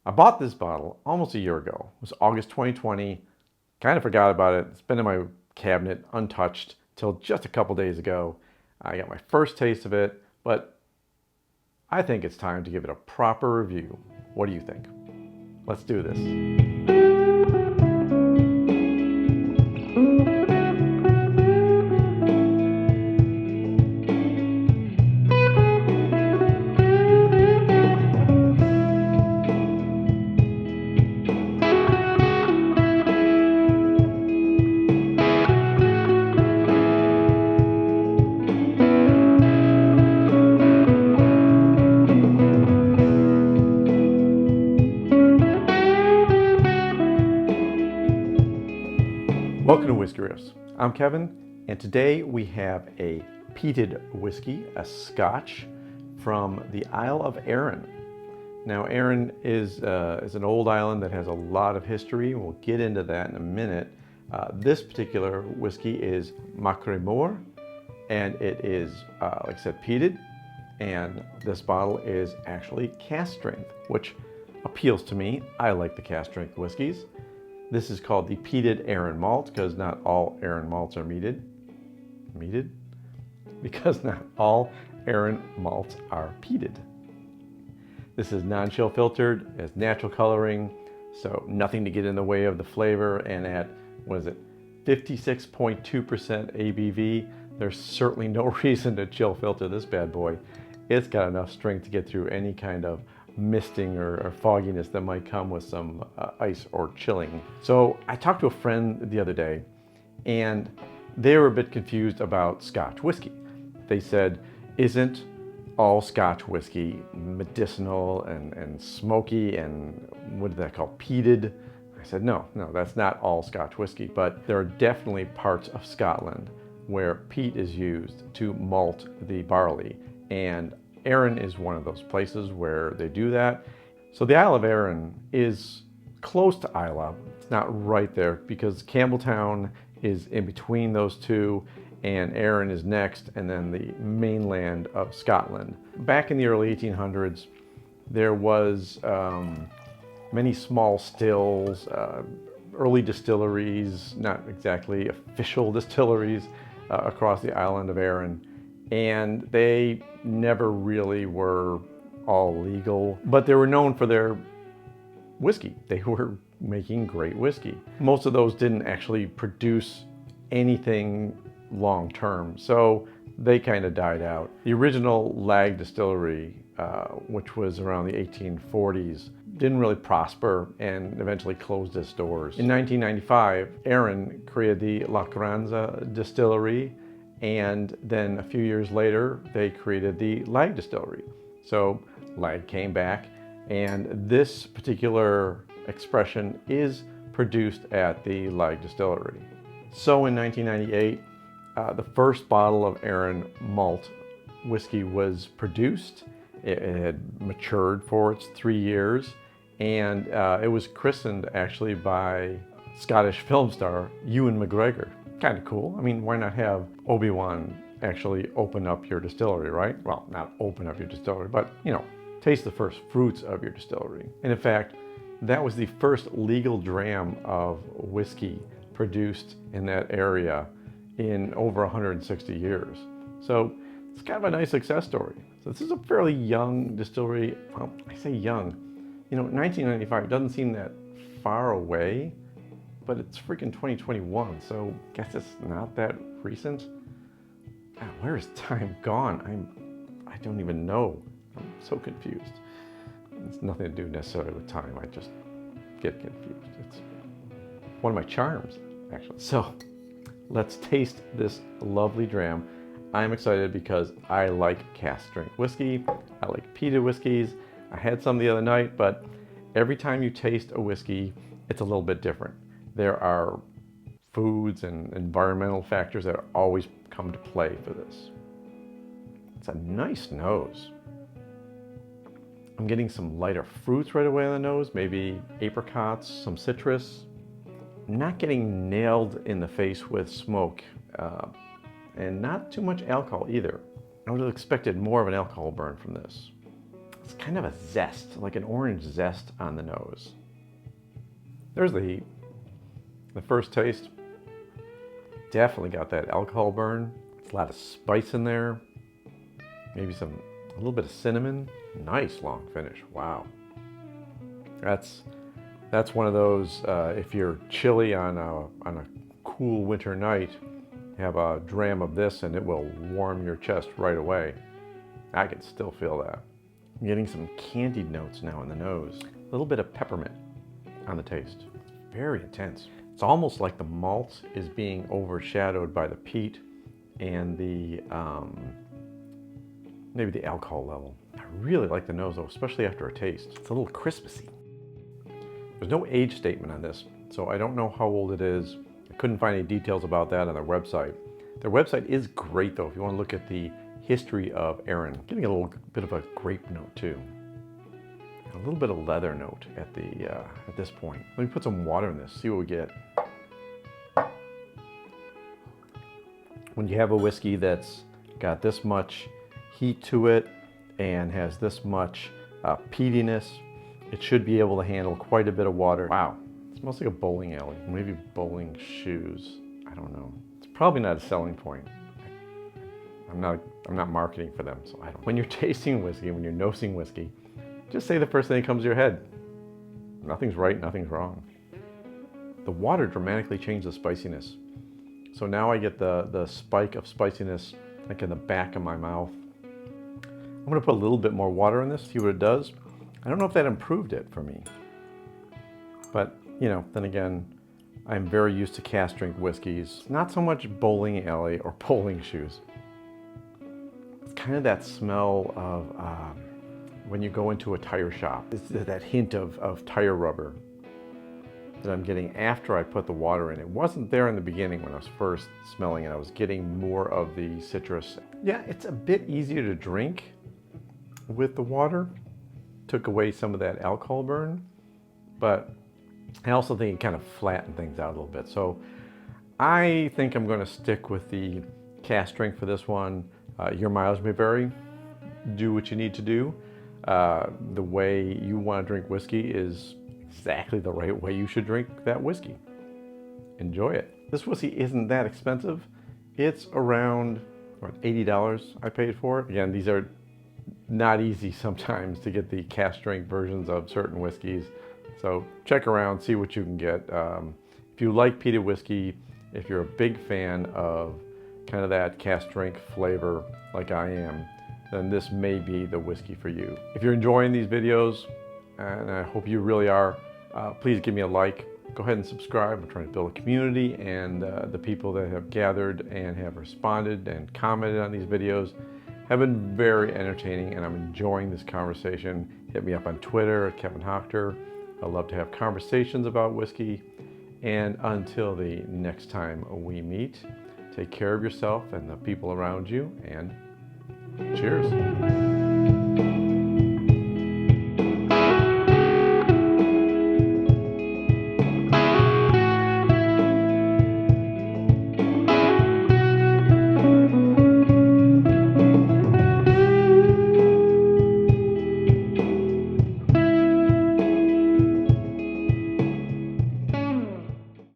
I bought this bottle almost a year ago. It was August 2020. Kind of forgot about it. It's been in my cabinet untouched till just a couple days ago. I got my first taste of it, but I think it's time to give it a proper review. What do you think? Let's do this. Welcome to Whisky Riffs. I'm Kevin, and today we have a peated whiskey, a Scotch from the Isle of Arran. Now, Arran is an old island that has a lot of history. We'll get into that in a minute. This particular whiskey is Machrie Moor, and it is, like I said, peated. And this bottle is actually cask strength, which appeals to me. I like the cask strength whiskeys. This is called the Peated Arran Malt because not all Arran malts are meated. Meated? Because not all Arran malts are peated. This is non-chill filtered, has natural coloring, so nothing to get in the way of the flavor, and at, 56.2% ABV, there's certainly no reason to chill filter this bad boy. It's got enough strength to get through any kind of misting or fogginess that might come with some ice or chilling. So I talked to a friend the other day, and they were a bit confused about Scotch whiskey. They said, isn't all Scotch whiskey medicinal and smoky and what is that called, peated? I said, no, that's not all Scotch whiskey, but there are definitely parts of Scotland where peat is used to malt the barley, and Arran is one of those places where they do that. So the Isle of Arran is close to Islay. It's not right there because Campbelltown is in between those two, and Arran is next, and then the mainland of Scotland. Back in the early 1800s, there was many small stills, early distilleries, not exactly official distilleries, across the island of Arran. And they never really were all legal, but they were known for their whiskey. They were making great whiskey. Most of those didn't actually produce anything long term, so they kind of died out. The original Lag distillery, which was around the 1840s, didn't really prosper and eventually closed its doors. In 1995, Arran created the La Carranza distillery, and then a few years later, they created the Lag distillery. So Lag came back, and this particular expression is produced at the Lag distillery. So in 1998, the first bottle of Arran malt whiskey was produced. It had matured for its 3 years, and it was christened actually by Scottish film star Ewan McGregor. Kind of cool. I mean, why not have Obi-Wan actually open up your distillery, right? Well, not open up your distillery, but, taste the first fruits of your distillery. And in fact, that was the first legal dram of whiskey produced in that area in over 160 years. So it's kind of a nice success story. So this is a fairly young distillery. Well, I say young. 1995 doesn't seem that far away, but it's freaking 2021, so I guess it's not that recent. God, where is time gone? I don't even know. I'm so confused. It's nothing to do necessarily with time. I just get confused. It's one of my charms, actually. So let's taste this lovely dram. I'm excited because I like cask strength whiskey. I like peated whiskeys. I had some the other night, but every time you taste a whiskey, it's a little bit different. There are foods and environmental factors that always come to play for this. It's a nice nose. I'm getting some lighter fruits right away on the nose, maybe apricots, some citrus. Not getting nailed in the face with smoke, and not too much alcohol either. I would have expected more of an alcohol burn from this. It's kind of a zest, like an orange zest on the nose. There's the heat. The first taste, definitely got that alcohol burn. It's a lot of spice in there. Maybe a little bit of cinnamon. Nice long finish, wow. That's one of those, if you're chilly on a cool winter night, have a dram of this and it will warm your chest right away. I can still feel that. I'm getting some candied notes now in the nose. A little bit of peppermint on the taste. It's very intense. It's almost like the malt is being overshadowed by the peat and the, maybe the alcohol level. I really like the nose though, especially after a taste. It's a little Christmassy. There's no age statement on this, so I don't know how old it is. I couldn't find any details about that on their website. Their website is great though, if you want to look at the history of Arran. Getting a little bit of a grape note too. A little bit of leather note at this point. Let me put some water in this, see what we get. When you have a whiskey that's got this much heat to it and has this much peatiness, it should be able to handle quite a bit of water. Wow, it smells like a bowling alley, maybe bowling shoes. I don't know. It's probably not a selling point. I'm not marketing for them, so I don't. When you're tasting whiskey, when you're nosing whiskey, just say the first thing that comes to your head. Nothing's right, nothing's wrong. The water dramatically changed the spiciness. So now I get the spike of spiciness like in the back of my mouth. I'm gonna put a little bit more water in this, see what it does. I don't know if that improved it for me. But, you know, then again, I'm very used to cast strength whiskeys. Not so much bowling alley or bowling shoes. It's kind of that smell of when you go into a tire shop. It's that hint of tire rubber that I'm getting after I put the water in. It wasn't there in the beginning when I was first smelling it. I was getting more of the citrus. Yeah, it's a bit easier to drink with the water. Took away some of that alcohol burn, but I also think it kind of flattened things out a little bit. So I think I'm going to stick with the cast strength for this one. Your mileage may vary. Do what you need to do. The way you want to drink whiskey is exactly the right way you should drink that whiskey. Enjoy it. This whiskey isn't that expensive. It's around what, $80 I paid for it. Again, these are not easy sometimes to get the cast strength versions of certain whiskeys. So check around, see what you can get. If you like peated whiskey, if you're a big fan of kind of that cast strength flavor like I am, then this may be the whiskey for you. If you're enjoying these videos, and I hope you really are, please give me a like. Go ahead and subscribe. I'm trying to build a community, and the people that have gathered and have responded and commented on these videos have been very entertaining, and I'm enjoying this conversation. Hit me up on Twitter at Kevin Hochter. I love to have conversations about whiskey. And until the next time we meet, take care of yourself and the people around you, and cheers.